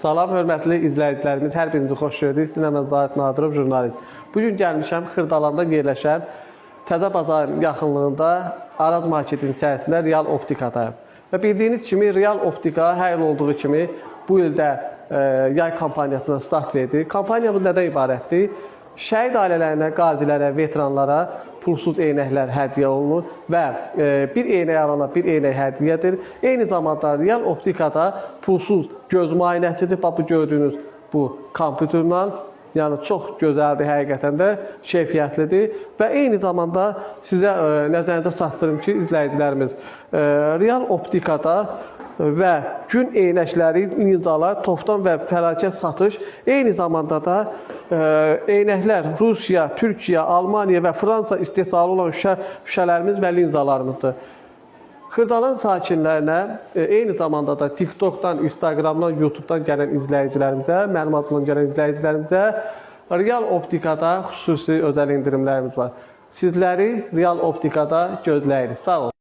Salam, hörmətli izləyicilərimiz, hər birinizi xoş gördük. Mən Zahid Nadirov, jurnalist. Bugün gəlmişəm Xırdalanda yerləşən Təzə Bazarın yaxınlığında Araz marketinin içərisində Real Optikadayım. Və bildiyiniz kimi Real Optika hər il olduğu kimi bu ildə yay kampaniyasına start verdi. Kampaniyamız nədən ibarətdir? Şəhid ailələrinə, qazilərə, veteranlara pulsuz eynəklər hədiyyə olunur və bir eynək alana bir eynək hədiyyədir. Eyni zamanda Real Optikada pulsuz göz müayinəsidir. Bu gördüyünüz bu kompüterlə, yəni çox gözəldir, həqiqətən də keyfiyyətlidir və eyni zamanda sizə nəzərinizə çatdırım ki, izləyicilərimiz Real Optikada və gün eynəkləri, linzalar, topdan və fəlakət satış, eyni zamanda da eynəklər Rusiya, Türkiyə, Almaniya və Fransa istehsalı olan şüşələrimiz və linzalarımızdır. Xırdalan sakinlərinə, eyni zamanda da TikTokdan, Instagramdan, YouTubedan gələn izləyicilərimizə, mənim adımdan gələn izləyicilərimizə Real Optikada xüsusi özəl indirimlərimiz var. Sizləri Real Optikada gözləyirik. Sağ olun.